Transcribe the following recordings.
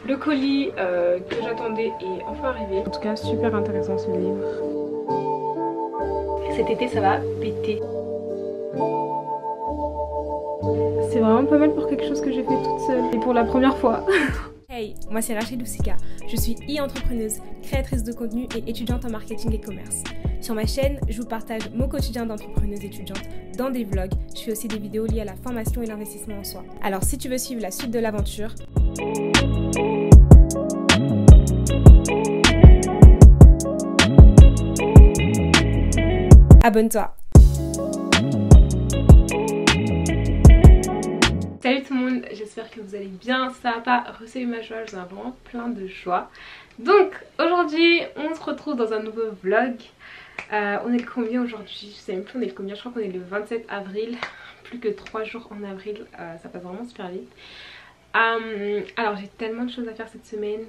Le colis que j'attendais est enfin arrivé. En tout cas super intéressant ce livre. Cet été ça va péter. C'est vraiment pas mal pour quelque chose que j'ai fait toute seule et pour la première fois. Hey, moi c'est Rachel Oussika, je suis e-entrepreneuse, créatrice de contenu et étudiante en marketing et commerce. Sur ma chaîne, je vous partage mon quotidien d'entrepreneuse étudiante dans des vlogs, je fais aussi des vidéos liées à la formation et l'investissement en soi. Alors si tu veux suivre la suite de l'aventure, abonne-toi. Salut tout le monde, j'espère que vous allez bien, ça va pas recevoir ma joie, j'ai vraiment plein de joie. Donc aujourd'hui on se retrouve dans un nouveau vlog. On est le combien aujourd'hui? Je sais même plus on est le combien, je crois qu'on est le 27 avril. Plus que 3 jours en avril, ça passe vraiment super vite. Alors j'ai tellement de choses à faire cette semaine.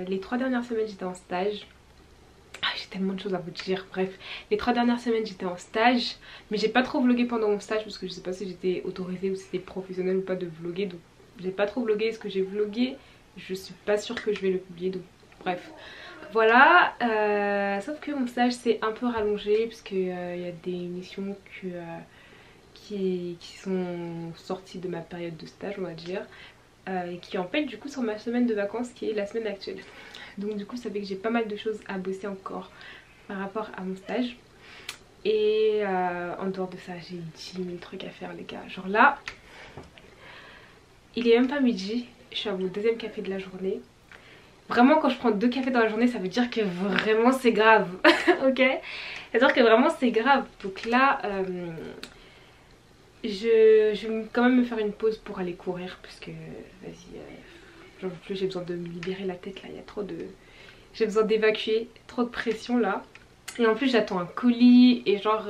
Les 3 dernières semaines j'étais en stage. J'ai tellement de choses à vous dire, bref. Les 3 dernières semaines j'étais en stage. Mais j'ai pas trop vlogué pendant mon stage parce que je sais pas si j'étais autorisée ou si c'était professionnel ou pas de vloguer. Donc j'ai pas trop vlogué. Ce que j'ai vlogué, je suis pas sûre que je vais le publier. Donc bref. Voilà. Sauf que mon stage s'est un peu rallongé parce qu'il y a des missions qui sont sorties de ma période de stage, on va dire. Et qui empêchent du coup sur ma semaine de vacances qui est la semaine actuelle. Donc du coup ça fait que j'ai pas mal de choses à bosser encore par rapport à mon stage. Et en dehors de ça j'ai 10 000 trucs à faire les gars. Genre là, il est même pas midi, je suis à mon deuxième café de la journée. Vraiment quand je prends 2 cafés dans la journée ça veut dire que vraiment c'est grave. Ok, c'est-à-dire que vraiment c'est grave. Donc là je vais quand même me faire une pause pour aller courir. Parce que vas-y, j'en veux plus, j'ai besoin de me libérer la tête là, il y a trop de... J'ai besoin d'évacuer, trop de pression là. Et en plus j'attends un colis et genre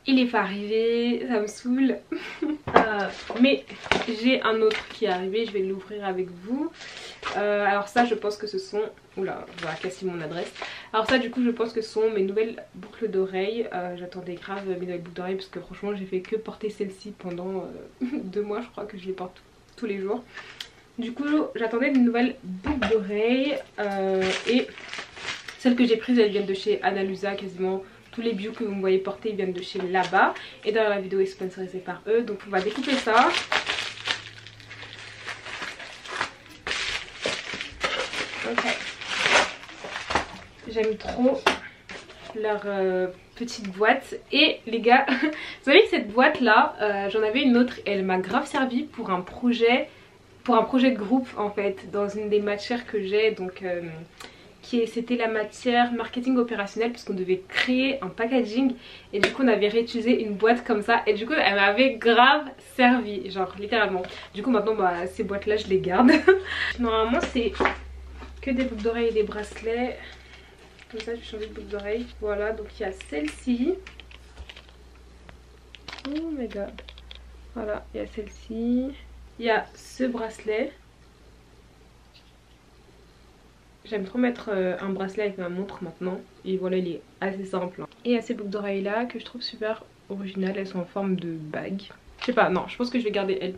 il est pas arrivé, ça me saoule. Mais j'ai un autre qui est arrivé, je vais l'ouvrir avec vous. Alors ça je pense que ce sont... Oula, je vais casser mon adresse. Alors ça du coup je pense que ce sont mes nouvelles boucles d'oreilles. J'attendais grave mes nouvelles boucles d'oreilles parce que franchement j'ai fait que porter celle-ci pendant 2 mois, je crois que je les porte tous les jours. Du coup j'attendais des nouvelles boucles d'oreilles et celles que j'ai prises elles viennent de chez Analusa. Quasiment tous les bijoux que vous me voyez porter ils viennent de chez là-bas. Et d'ailleurs la vidéo est sponsorisée par eux. Donc on va découper ça. Ok. J'aime trop leur petite boîte. Et les gars, vous savez que cette boîte là, j'en avais une autre. Elle m'a grave servi pour un projet de groupe en fait. Dans une des matières que j'ai. Donc c'était la matière marketing opérationnel, parce qu'on devait créer un packaging et du coup on avait réutilisé une boîte comme ça et du coup elle m'avait grave servi, genre littéralement. Du coup maintenant bah, ces boîtes là je les garde. Normalement c'est que des boucles d'oreilles et des bracelets. Comme ça je vais changer de boucle d'oreille. Voilà, donc il y a celle-ci. Oh my god. Voilà, il y a celle-ci. Il y a ce bracelet. J'aime trop mettre un bracelet avec ma montre maintenant. Et voilà, il est assez simple. Et il y a ces boucles d'oreilles là que je trouve super originales. Elles sont en forme de bague. Je sais pas, non, je pense que je vais garder elles.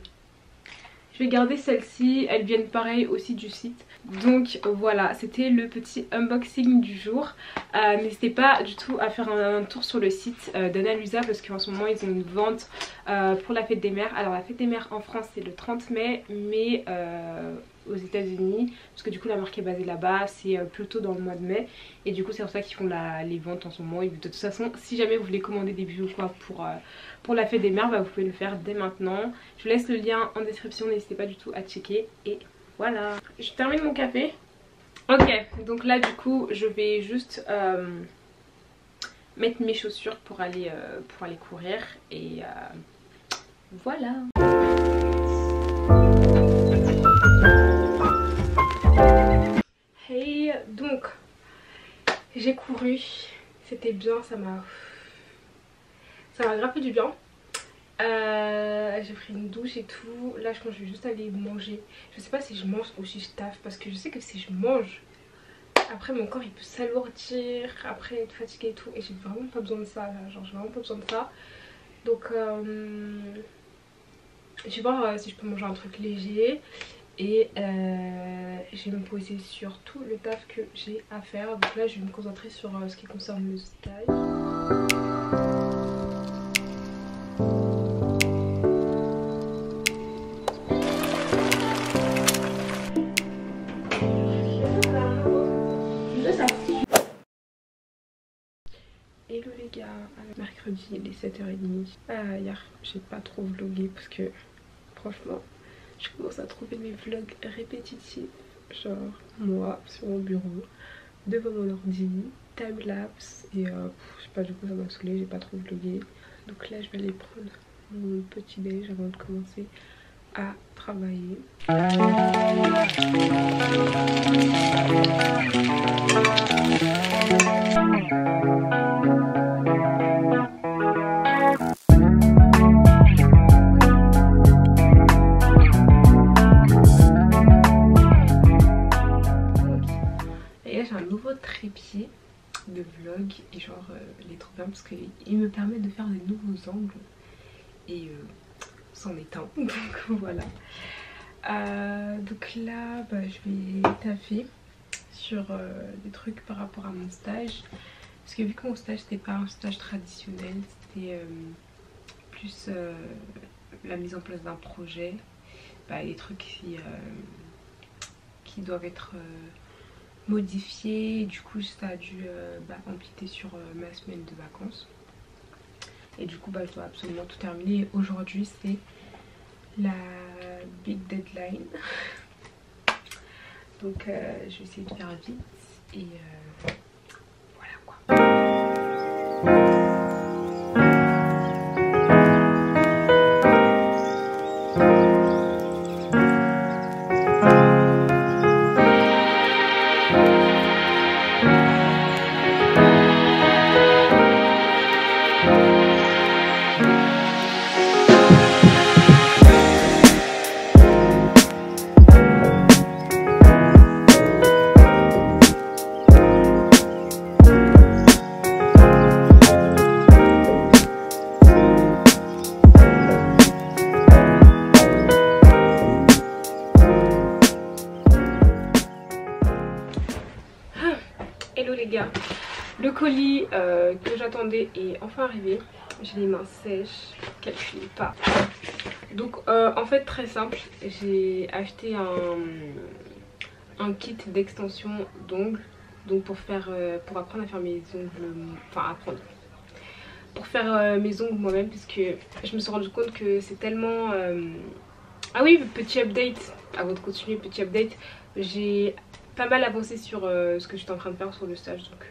Je vais garder celles-ci. Elles viennent pareil aussi du site. Donc voilà, c'était le petit unboxing du jour. N'hésitez pas du tout à faire un tour sur le site d'Analusa parce qu'en ce moment ils ont une vente pour la fête des mères. Alors la fête des mères en France c'est le 30 mai, mais aux États-Unis, parce que du coup la marque est basée là-bas, c'est plutôt dans le mois de mai. Et du coup c'est pour ça qu'ils font les ventes en ce moment. Et de toute façon si jamais vous voulez commander des bijoux quoi pour la fête des mères, bah, vous pouvez le faire dès maintenant. Je vous laisse le lien en description, n'hésitez pas du tout à checker. Et voilà, je termine mon café. Ok, donc là du coup je vais juste mettre mes chaussures pour aller courir. Et voilà. Hey, donc j'ai couru, c'était bien, ça m'a grave fait du bien. J'ai pris une douche et tout. Là je pense que je vais juste aller manger. Je sais pas si je mange ou si je taffe, parce que je sais que si je mange après mon corps il peut s'alourdir, après être fatigué et tout. Et j'ai vraiment pas besoin de ça là. Genre j'ai vraiment pas besoin de ça. Donc je vais voir si je peux manger un truc léger. Et je vais me poser sur tout le taf que j'ai à faire. Donc là je vais me concentrer sur ce qui concerne le stage. Hello les gars, mercredi il est 7h30. Hier j'ai pas trop vlogué parce que franchement je commence à trouver mes vlogs répétitifs. Genre moi sur mon bureau, devant mon ordi, timelapse et je sais pas, du coup ça m'a saoulé, j'ai pas trop vlogué. Donc là je vais aller prendre mon petit déj avant de commencer à travailler. Trépied de vlog et genre il est trop bien parce qu'il me permet de faire des nouveaux angles et c'en est un. Donc voilà, donc là je vais taffer sur des trucs par rapport à mon stage parce que vu que mon stage c'était pas un stage traditionnel, c'était plus la mise en place d'un projet, les trucs qui doivent être modifié, du coup ça a dû empiéter sur ma semaine de vacances et du coup je dois absolument tout terminer. Aujourd'hui c'est la big deadline donc je vais essayer de faire vite et voilà quoi. Hello les gars, le colis que j'attendais est enfin arrivé. J'ai les mains sèches, calculez pas. Donc en fait très simple, j'ai acheté un kit d'extension d'ongles. Donc pour apprendre à faire mes ongles, pour faire mes ongles moi-même, parce que je me suis rendu compte que c'est tellement... Ah oui, petit update, avant de continuer, petit update, j'ai pas mal avancé sur ce que j'étais en train de faire sur le stage, donc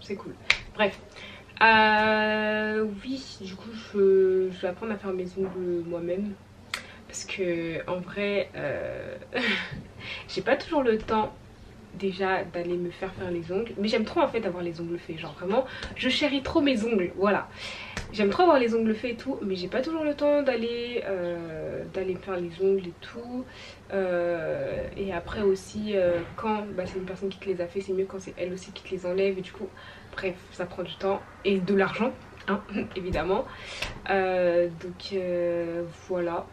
c'est cool. Bref, oui, du coup je vais apprendre à faire mes ongles moi-même parce que en vrai j'ai pas toujours le temps déjà d'aller me faire les ongles, mais j'aime trop en fait avoir les ongles faits, genre vraiment je chéris trop mes ongles, voilà. J'aime trop avoir les ongles faits et tout, mais j'ai pas toujours le temps d'aller me faire les ongles et tout. Et après aussi quand c'est une personne qui te les a fait, c'est mieux quand c'est elle aussi qui te les enlève, et du coup bref ça prend du temps et de l'argent hein, évidemment. Donc voilà,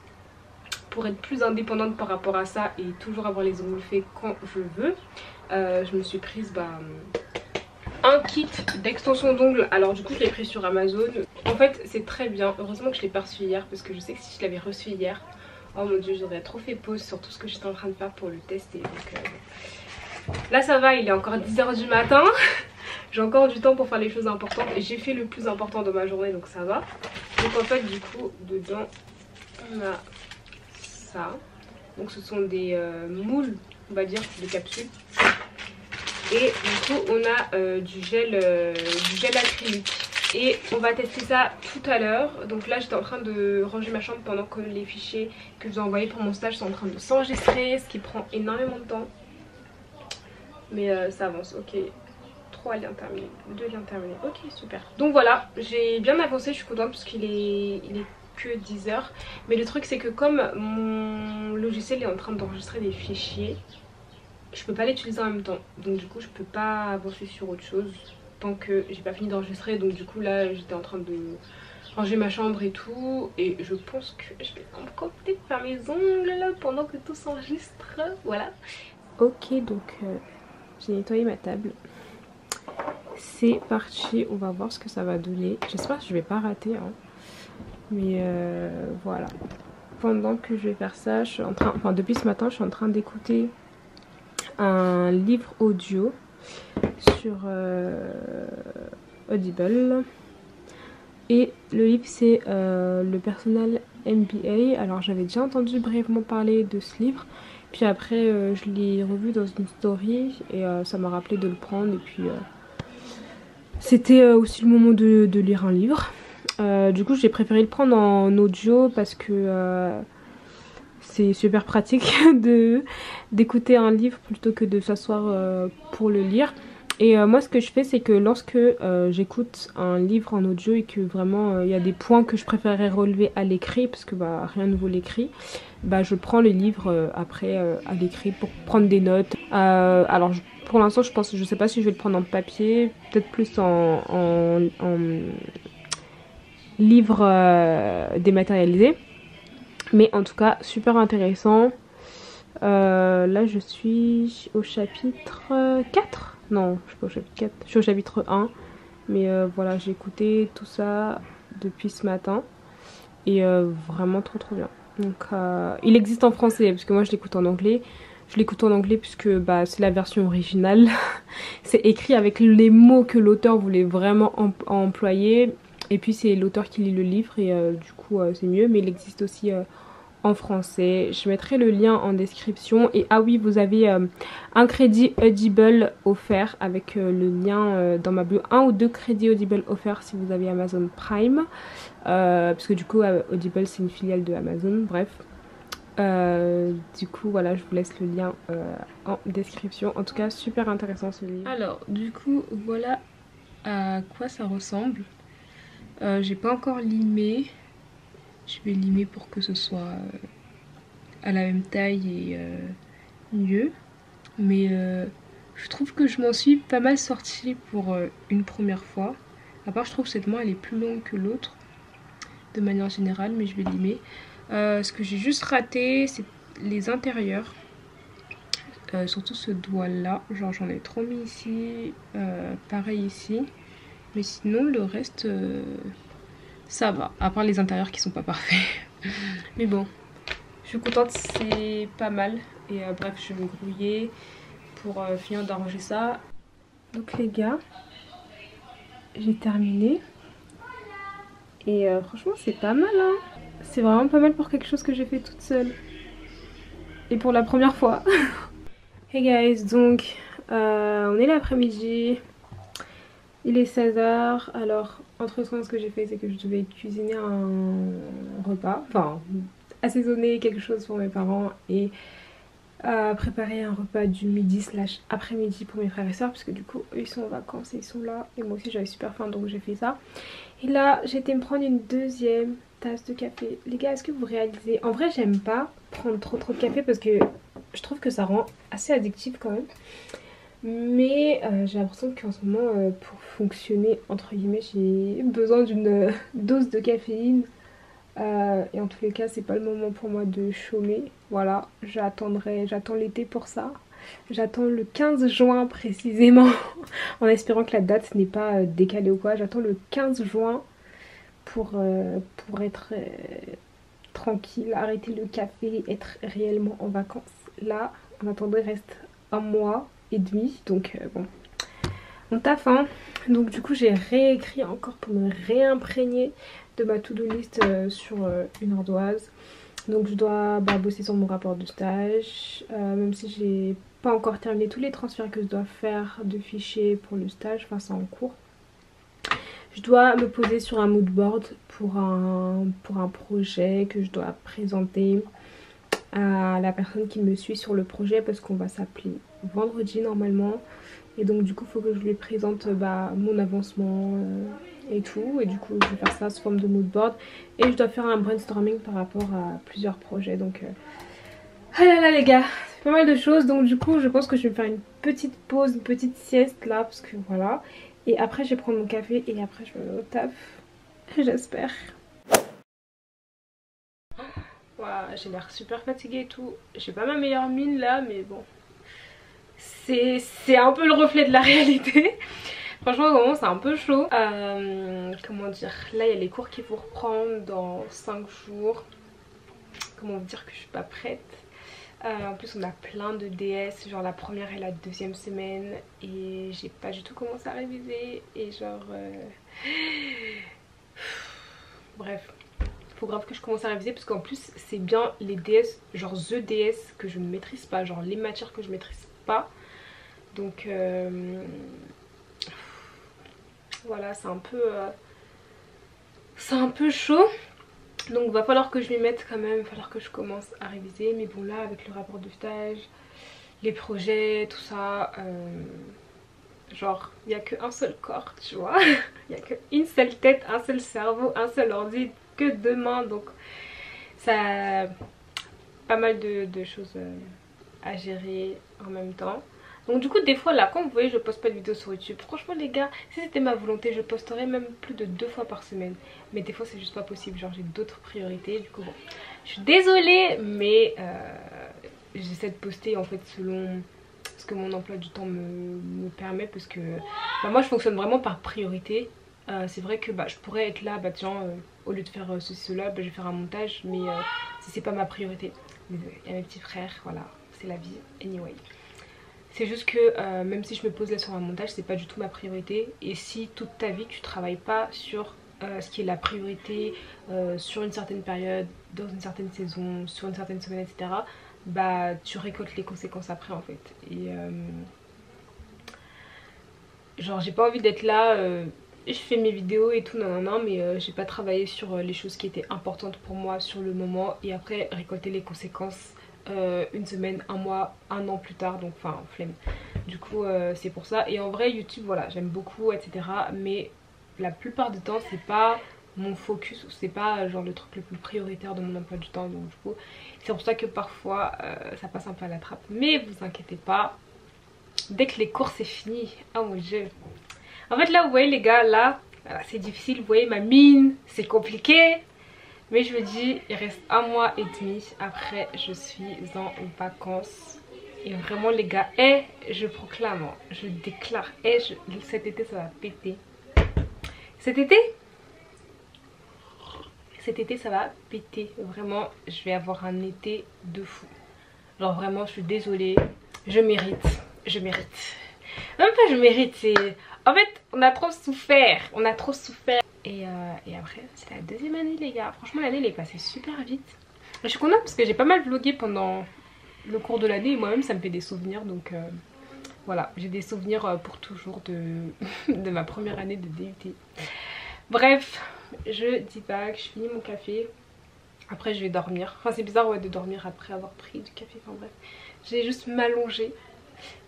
pour être plus indépendante par rapport à ça et toujours avoir les ongles faits quand je veux, je me suis prise un kit d'extension d'ongles. Alors du coup je l'ai pris sur Amazon. En fait c'est très bien, heureusement que je l'ai pas reçu hier, parce que je sais que si je l'avais reçu hier, oh mon dieu, j'aurais trop fait pause sur tout ce que j'étais en train de faire pour le tester. Donc là ça va, il est encore 10 h du matin. J'ai encore du temps pour faire les choses importantes et j'ai fait le plus important de ma journée, donc ça va. Donc en fait du coup dedans on a ça. Donc ce sont des moules, on va dire, des capsules. Et du coup on a du gel acrylique. Et on va tester ça tout à l'heure. Donc là j'étais en train de ranger ma chambre pendant que les fichiers que je vous ai envoyés pour mon stage sont en train de s'enregistrer, ce qui prend énormément de temps. Mais ça avance, ok. 3 liens terminés, 2 liens terminés, ok super. Donc voilà, j'ai bien avancé, je suis contente parce qu'il est que 10 h. Mais le truc c'est que comme mon logiciel est en train d'enregistrer des fichiers, je peux pas l'utiliser en même temps. Donc du coup je peux pas avancer sur autre chose tant que j'ai pas fini d'enregistrer. Donc du coup là j'étais en train de ranger ma chambre et tout. Et je pense que je vais en profiter pour faire mes ongles là, pendant que tout s'enregistre. Voilà. Ok, donc j'ai nettoyé ma table. C'est parti, on va voir ce que ça va donner. J'espère que je vais pas rater, hein. Mais voilà. Pendant que je vais faire ça, je suis en train, enfin depuis ce matin, je suis en train d'écouter un livre audio sur Audible. Et le livre c'est le Personal MBA. Alors j'avais déjà entendu brièvement parler de ce livre. Puis après je l'ai revu dans une story et ça m'a rappelé de le prendre. Et puis c'était aussi le moment de lire un livre. Du coup j'ai préféré le prendre en audio parce que c'est super pratique d'écouter un livre plutôt que de s'asseoir pour le lire. Et moi ce que je fais c'est que lorsque j'écoute un livre en audio et que vraiment il y a des points que je préférerais relever à l'écrit parce que bah, rien ne vaut l'écrit, bah, je prends le livre après à l'écrit pour prendre des notes. Alors pour l'instant je sais pas si je vais le prendre en papier, peut-être plus en livre dématérialisé. Mais en tout cas super intéressant. Là je suis au chapitre 4. Non, je suis pas au chapitre 4, je suis au chapitre 1. Mais voilà, j'ai écouté tout ça depuis ce matin. Et vraiment trop bien. Donc il existe en français parce que moi je l'écoute en anglais. Je l'écoute en anglais puisque bah, c'est la version originale. C'est écrit avec les mots que l'auteur voulait vraiment employer. Et puis c'est l'auteur qui lit le livre et du coup c'est mieux. Mais il existe aussi en français. Je mettrai le lien en description. Et ah oui, vous avez un crédit Audible offert avec le lien dans ma bio. 1 ou 2 crédits Audible offerts si vous avez Amazon Prime. Parce que du coup Audible c'est une filiale de Amazon. Bref. Du coup voilà, je vous laisse le lien en description. En tout cas super intéressant ce livre. Alors du coup voilà à quoi ça ressemble. J'ai pas encore limé. Je vais limer pour que ce soit à la même taille et mieux. Mais je trouve que je m'en suis pas mal sortie pour une première fois. À part je trouve que cette main elle est plus longue que l'autre de manière générale, mais je vais limer. Ce que j'ai juste raté c'est les intérieurs. Surtout ce doigt là, genre j'en ai trop mis ici, pareil ici. Mais sinon le reste ça va, à part les intérieurs qui sont pas parfaits. Mais bon, je suis contente, c'est pas mal. Et bref, je vais me grouiller pour finir d'arranger ça. Donc les gars, j'ai terminé. Et franchement c'est pas mal hein. C'est vraiment pas mal pour quelque chose que j'ai fait toute seule. Et pour la première fois. Hey guys, donc on est l'après-midi. Il est 16h. Alors entre temps ce que j'ai fait c'est que je devais cuisiner un repas. Enfin assaisonner quelque chose pour mes parents et préparer un repas du midi / après-midi pour mes frères et soeurs. Parce que du coup eux ils sont en vacances et ils sont là. Et moi aussi j'avais super faim donc j'ai fait ça. Et là j'ai été me prendre une deuxième tasse de café. Les gars, est-ce que vous réalisez? En vrai j'aime pas prendre trop de café parce que je trouve que ça rend assez addictif quand même. Mais j'ai l'impression qu'en ce moment pour fonctionner entre guillemets j'ai besoin d'une dose de caféine. Et en tous les cas c'est pas le moment pour moi de chômer. Voilà, j'attends l'été pour ça. J'attends le 15 juin précisément en espérant que la date n'est pas décalée ou quoi. J'attends le 15 juin pour être tranquille, arrêter le café, être réellement en vacances. Là en attendant il reste un mois et demi, donc bon, on taffe hein. Donc du coup j'ai réécrit encore pour me réimprégner de ma to-do list sur une ardoise. Donc je dois bosser sur mon rapport de stage, même si j'ai pas encore terminé tous les transferts que je dois faire de fichiers pour le stage, enfin c'est en cours. Je dois me poser sur un mood board pour un projet que je dois présenter à la personne qui me suit sur le projet parce qu'on va s'appeler vendredi normalement. Et donc du coup il faut que je lui présente mon avancement et tout. Et du coup je vais faire ça sous forme de mood board. Et je dois faire un brainstorming par rapport à plusieurs projets. Donc ah là là les gars, c'est pas mal de choses. Donc du coup je pense que je vais me faire une petite pause, une petite sieste là. Parce que voilà. Et après je vais prendre mon café et après je me mets au taf. j'espère. Voilà, j'ai l'air super fatiguée et tout. J'ai pas ma meilleure mine là, mais bon. C'est un peu le reflet de la réalité. Franchement, au moment c'est un peu chaud. Comment dire, là il y a les cours qui vont reprendre dans 5 jours. Comment vous dire que je suis pas prête. En plus on a plein de DS, genre la première et la deuxième semaine. Et j'ai pas du tout commencé à réviser. Et genre... Bref. Faut grave que je commence à réviser parce qu'en plus c'est bien les DS, genre The DS que je ne maîtrise pas. Genre les matières que je maîtrise pas. Donc... voilà, c'est un peu chaud. Donc va falloir que je m'y mette quand même, va falloir que je commence à réviser. Mais bon là avec le rapport de stage, les projets, tout ça, genre il n'y a qu'un seul corps, tu vois. Il n'y a qu'une seule tête, un seul cerveau, un seul ordi, que 2 mains. Donc ça a pas mal de choses à gérer en même temps. Donc du coup des fois là quand vous voyez je poste pas de vidéos sur YouTube, franchement les gars, si c'était ma volonté je posterais même plus de 2 fois par semaine. Mais des fois c'est juste pas possible, genre j'ai d'autres priorités. Du coup bon, je suis désolée mais j'essaie de poster en fait selon ce que mon emploi du temps me permet. Parce que bah, moi je fonctionne vraiment par priorité. C'est vrai que bah, je pourrais être là, bah tiens au lieu de faire ceci cela, bah, je vais faire un montage. Mais si c'est pas ma priorité, il y a mes petits frères, voilà, c'est la vie anyway. C'est juste que même si je me pose là sur un montage, c'est pas du tout ma priorité. Et si toute ta vie tu travailles pas sur ce qui est la priorité sur une certaine période, dans une certaine saison, sur une certaine semaine, etc., bah tu récoltes les conséquences après en fait. Et genre j'ai pas envie d'être là, je fais mes vidéos et tout, non, mais j'ai pas travaillé sur les choses qui étaient importantes pour moi sur le moment et après récolter les conséquences une semaine, un mois, un an plus tard. Donc enfin flemme. Du coup c'est pour ça. Et en vrai YouTube voilà j'aime beaucoup etc, mais la plupart du temps c'est pas mon focus, c'est pas genre le truc le plus prioritaire de mon emploi du temps. Donc du coup c'est pour ça que parfois ça passe un peu à la trappe. Mais vous inquiétez pas, dès que les cours c'est fini, oh mon dieu. En fait là vous voyez les gars, là voilà, c'est difficile, vous voyez ma mine, c'est compliqué. Mais je me dis, il reste 1 mois et demi, après je suis en vacances. Et vraiment les gars, je proclame, je déclare, cet été ça va péter. Cet été ça va péter. Vraiment, je vais avoir un été de fou. Genre vraiment, je suis désolée, je mérite. Même pas je mérite, c'est... En fait, on a trop souffert. Et après c'est la deuxième année les gars. Franchement l'année elle est passée super vite. Je suis contente parce que j'ai pas mal vlogué pendant le cours de l'année. Et moi-même ça me fait des souvenirs. Donc voilà, j'ai des souvenirs pour toujours de ma première année de DUT. Bref, je divague, je finis mon café. Après je vais dormir. Enfin c'est bizarre ouais, de dormir après avoir pris du café. Enfin bref, j'ai juste m'allonger.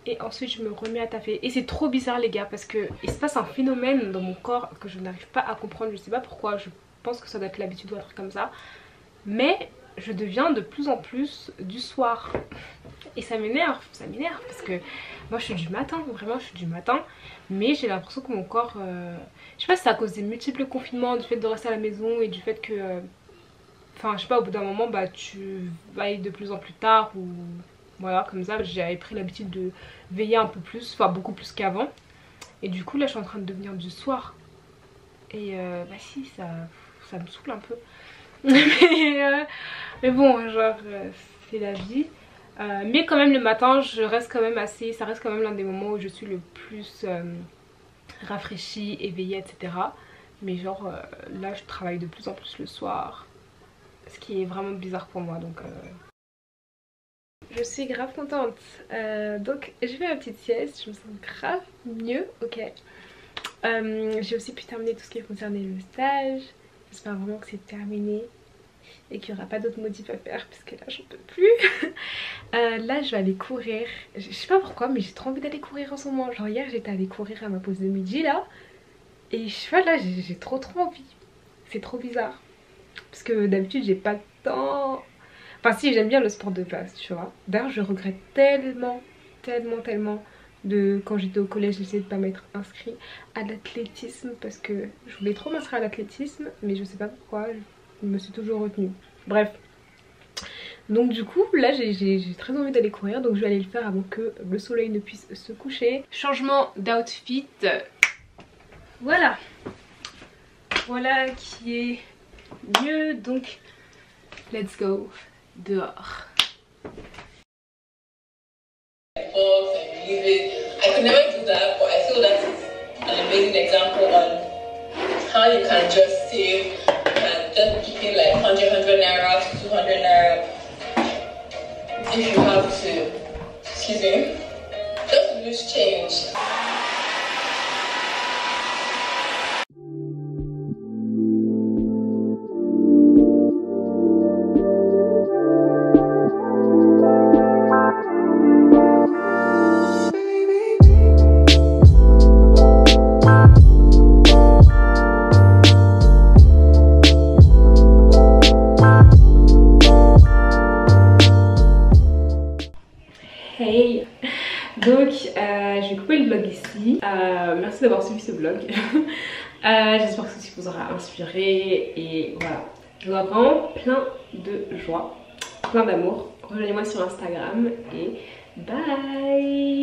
Et ensuite je me remets à taffer. Et c'est trop bizarre les gars parce que il se passe un phénomène dans mon corps que je n'arrive pas à comprendre. Je sais pas pourquoi, je pense que ça doit être l'habitude ou un truc comme ça. Mais je deviens de plus en plus du soir. Et ça m'énerve parce que moi je suis du matin, vraiment je suis du matin. Mais j'ai l'impression que mon corps... je sais pas si c'est à cause des multiples confinements, du fait de rester à la maison et du fait que... Enfin je sais pas, au bout d'un moment bah tu vas de plus en plus tard ou... Voilà, comme ça j'avais pris l'habitude de veiller un peu plus, enfin beaucoup plus qu'avant. Et du coup là je suis en train de devenir du soir. Et bah si, ça me saoule un peu. mais bon, genre c'est la vie. Mais quand même le matin je reste quand même assez, ça reste quand même l'un des moments où je suis le plus rafraîchie, éveillée etc. Mais genre là je travaille de plus en plus le soir. Ce qui est vraiment bizarre pour moi donc... Je suis grave contente. Donc j'ai fait ma petite sieste, je me sens grave mieux, ok. J'ai aussi pu terminer tout ce qui concernait le stage. J'espère vraiment que c'est terminé et qu'il n'y aura pas d'autres modifs à faire parce que là j'en peux plus. Là je vais aller courir. Je sais pas pourquoi mais j'ai trop envie d'aller courir en ce moment. Genre hier j'étais allée courir à ma pause de midi là. Et je sais pas là j'ai trop envie. C'est trop bizarre. Parce que d'habitude j'ai pas le temps. Enfin si j'aime bien le sport de base tu vois. D'ailleurs je regrette tellement de quand j'étais au collège, j'essayais de pas m'être inscrit à l'athlétisme parce que je voulais trop m'inscrire à l'athlétisme, mais je sais pas pourquoi, je me suis toujours retenue. Bref. Donc du coup là j'ai très envie d'aller courir, donc je vais aller le faire avant que le soleil ne puisse se coucher. Changement d'outfit. Voilà. Voilà qui est mieux, donc let's go dehors. And use it. I could never do that, but I feel that it's an amazing example on how you can just save and just keep it like 100 naira to 200 naira if you have to, excuse me, just lose change. Hey, donc je vais couper le vlog ici. Merci d'avoir suivi ce vlog. J'espère que ceci vous aura inspiré et voilà. Je vous envoie vraiment plein de joie, plein d'amour. Rejoignez-moi sur Instagram et bye.